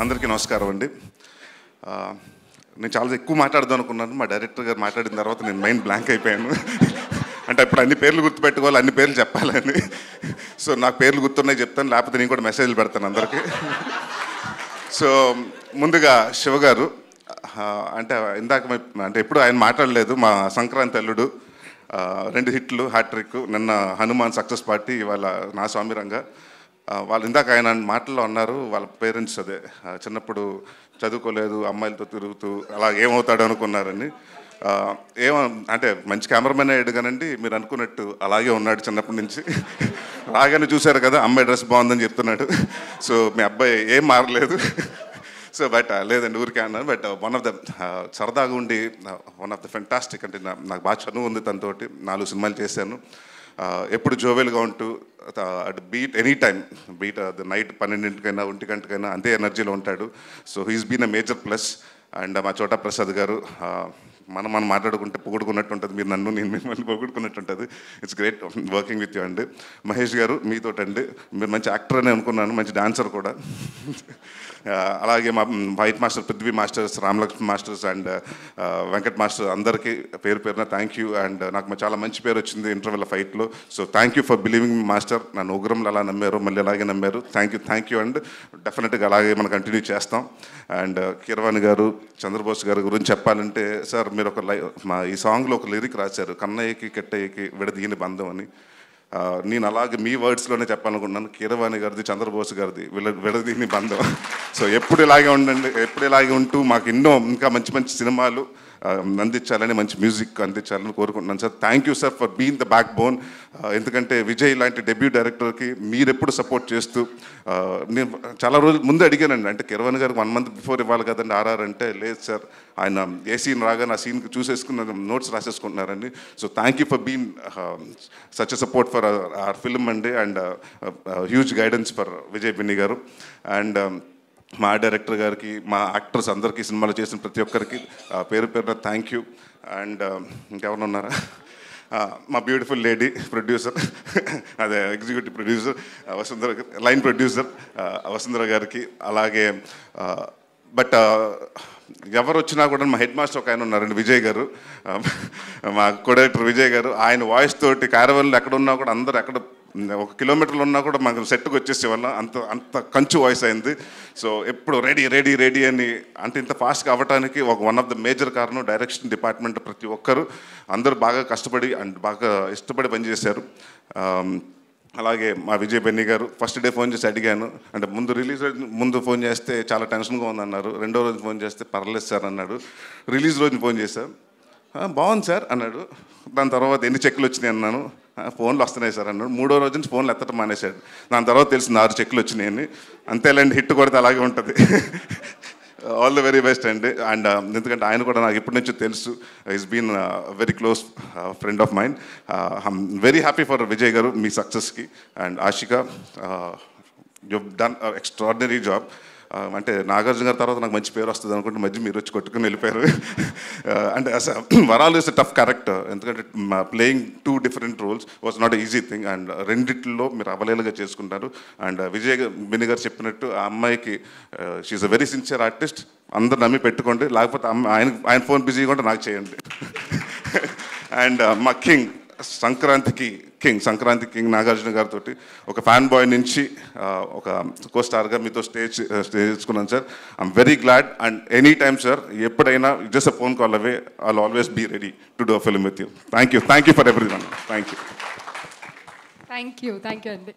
అందరికీ నమస్కారం అండి. నేను చాలా ఎక్కువ మాట్లాడదాం అనుకున్నాను. మా డైరెక్టర్ గారు మాట్లాడిన తర్వాత నేను మైండ్ బ్లాంక్ అయిపోయాను. అంటే ఇప్పుడు అన్ని పేర్లు గుర్తుపెట్టుకోవాలి, అన్ని పేర్లు చెప్పాలని. సో నాకు పేర్లు గుర్తున్నాయి చెప్తాను, లేకపోతే నేను కూడా మెసేజ్లు పెడతాను అందరికీ. సో ముందుగా శివ గారు, అంటే ఇందాక అంటే ఎప్పుడు ఆయన మాట్లాడలేదు. మా సంక్రాంతి అల్లుడు 2 హిట్లు, హ్యాట్రిక్, నిన్న హనుమాన్ సక్సెస్ పార్టీ, ఇవాళ నా స్వామిరంగా. వాళ్ళు ఇందాక ఆయన మాటల్లో అన్నారు, వాళ్ళ పేరెంట్స్ అదే చిన్నప్పుడు చదువుకోలేదు, అమ్మాయిలతో తిరుగుతూ అలా ఏమవుతాడు అనుకున్నారని. అంటే మంచి కెమెరామెన్ అయ్యాడు కానండి, మీరు అనుకున్నట్టు అలాగే ఉన్నాడు చిన్నప్పటి నుంచి. రాగానే చూశారు కదా, అమ్మాయి డ్రెస్ బాగుందని చెప్తున్నాడు. సో మీ అబ్బాయి ఏం మారలేదు. సో బట్ లేదండి, ఊరికే అన్నాను. బట్ వన్ ఆఫ్ ద సరదాగా ఉండి వన్ ఆఫ్ ద ఫెంటాస్టిక్, అంటే నాకు బాగా చనువు ఉంది తనతోటి. 4 సినిమాలు చేశాను. ఎప్పుడు జోవెల్గా ఉంటూ at beat any time, beat the night 12 1 గంటకైనా అంతే ఎనర్జీలో ఉంటాడు. So he's been a major plus. And మా చోటా ప్రసాద్ గారు, మనం మాట్లాడుకుంటే పొగుడుకున్నట్టు ఉంటుంది, మీరు నన్ను నేను మిమ్మల్ని పొగుడుకున్నట్టు ఉంటుంది. It's great working with you అండి. మహేష్ గారు మీతోటండి, మీరు మంచి యాక్టర్ అని అనుకున్నాను, మంచి డాన్సర్ కూడా. అలాగే మా white master, Prithvi masters, Ramalakshman masters and Venkat master అందరికీ పేరు పేరున థ్యాంక్ యూ. అండ్ నాకు చాలా మంచి పేరు వచ్చింది ఇంటర్వెల్ ఫైట్లో. So thank you for believing me master. నన్ను ఉగ్రంలో అలా నమ్మారు, మళ్ళీ అలాగే నమ్మారు. థ్యాంక్ యూ అండ్ డెఫినెట్గా అలాగే మనం కంటిన్యూ చేస్తాం. అండ్ కీరవాణి గారు, చంద్రబోస్ గారి గురించి చెప్పాలంటే, సార్ మీరు ఈ సాంగ్లో ఒక లిరిక్ రాశారు, కన్నయ్యకి కెట్టయ్యకి విడదీయని బంధం అని. నేను అలాగే మీ వర్డ్స్లోనే చెప్పాలనుకున్నాను, కీరవాణి గారిది, చంద్రబోస్ గారిది విడదీని బంధం. సో ఎప్పుడు ఇలాగే ఉండండి, ఎప్పుడు ఇలాగే ఉంటూ మాకు ఇంకా మంచి మంచి సినిమాలు అందించాలని, మంచి మ్యూజిక్ అందించాలని కోరుకుంటున్నాను sir. Thank you sir for being the back bone. ఎందుకంటే విజయ్ లాంటి డెబ్యూ డైరెక్టర్కి మీరెప్పుడు సపోర్ట్ చేస్తూ, నేను చాలా రోజులు ముందు అడిగానండి, అంటే కీరవాణి గారికి 1 month బిఫోర్ ఇవ్వాలి కదండి ఆర్ఆర్ అంటే, లేదు సార్ ఆయన ఏ సీన్ రాగానే ఆ సీన్కి చూసేసుకున్న నోట్స్ రాసేసుకుంటున్నారండి. So thank you for being such a support for our film అండి. And huge guidance for Vijay Binni garu. And మా డైరెక్టర్ గారికి, మా యాక్టర్స్ అందరికీ, సినిమాలు చేసిన ప్రతి ఒక్కరికి పేరు పేరున థ్యాంక్ యూ. అండ్ ఇంకెవరు ఉన్నారా, మా బ్యూటిఫుల్ లేడీ ప్రొడ్యూసర్, అదే executive producer Vasundhara, line producer Vasundhara గారికి. అలాగే బట్ ఎవరు వచ్చినా కూడా మా హెడ్ మాస్టర్ ఒక ఆయన ఉన్నారండి, విజయ్ గారు, మా కో డైరెక్టర్ విజయ్ గారు. ఆయన వాయిస్ తోటి క్యారవన్లు ఎక్కడున్నా కూడా అందరూ, ఎక్కడ 1 kilometer ఉన్నా కూడా మాకు సెట్కి వచ్చేసేవాళ్ళ, అంత కంచు వాయిస్ అయింది. సో ఎప్పుడు రెడీ అని, అంటే ఇంత ఫాస్ట్గా అవ్వడానికి వన్ ఆఫ్ ద మేజర్ కారణం డైరెక్షన్ డిపార్ట్మెంట్. ప్రతి ఒక్కరు అందరూ బాగా కష్టపడి అండ్ బాగా ఇష్టపడి పనిచేశారు. అలాగే మా విజయ్ బెన్నీ గారు, ఫస్ట్ డే ఫోన్ చేసి అడిగాను, అంటే రిలీజ్ ముందు ఫోన్ చేస్తే చాలా టెన్షన్గా ఉందన్నారు. 2వ రోజు ఫోన్ చేస్తే పర్లేదు సార్ అన్నాడు. రిలీజ్ రోజున ఫోన్ చేశారు, బాగుంది సార్ అన్నాడు. దాని తర్వాత ఎన్ని చెక్కులు వచ్చినాయి అన్నాను, ఫోన్లు వస్తున్నాయి సార్ అన్నాడు. 3వ రోజు నుంచి ఫోన్లు ఎత్తడం మానేశాడు. దాని తర్వాత తెలిసింది 6 చెక్కులు వచ్చినాయని. అంతేలేండి, హిట్ కొడితే అలాగే ఉంటుంది. ఆల్ ద వెరీ బెస్ట్ అండి. అండ్ ఎందుకంటే ఆయన కూడా నాకు ఇప్పటి నుంచో తెలుసు, is been very close friend of mine. I'm very happy for Vijay garu, మీ సక్సెస్కి. And Ashika, you done extraordinary job. అంటే నాగార్జున గారి తర్వాత నాకు మంచి పేరు వస్తుంది అనుకుంటే మధ్య మీరు వచ్చి కొట్టుకుని వెళ్ళిపోయారు. అంటే వరాలు ఇస్ అ టఫ్ క్యారెక్టర్, ఎందుకంటే playing 2 different roles was not easy thing. And రెండిట్లో మీరు అవలేలుగా చేసుకుంటారు. అండ్ విజయ్ బిన్ని గారు చెప్పినట్టు ఆ అమ్మాయికి, she's a very sincere artist, అందరు నమ్మి పెట్టుకోండి, లేకపోతే ఆయన ఫోన్ బిజీగా ఉంటే నాకు చేయండి. అండ్ మా సంక్రాంతి కింగ్ నాగార్జున గారితో ఒక ఫ్యాన్ బాయ్ నుంచి ఒక కో స్టార్గా మీతో స్టేజ్ చేసుకున్నాను sir. I'm very glad. And any time sir, ఎప్పుడైనా just a phone call away, I'll always be ready to do a film with you. Thank you for everyone. Thank you అండి.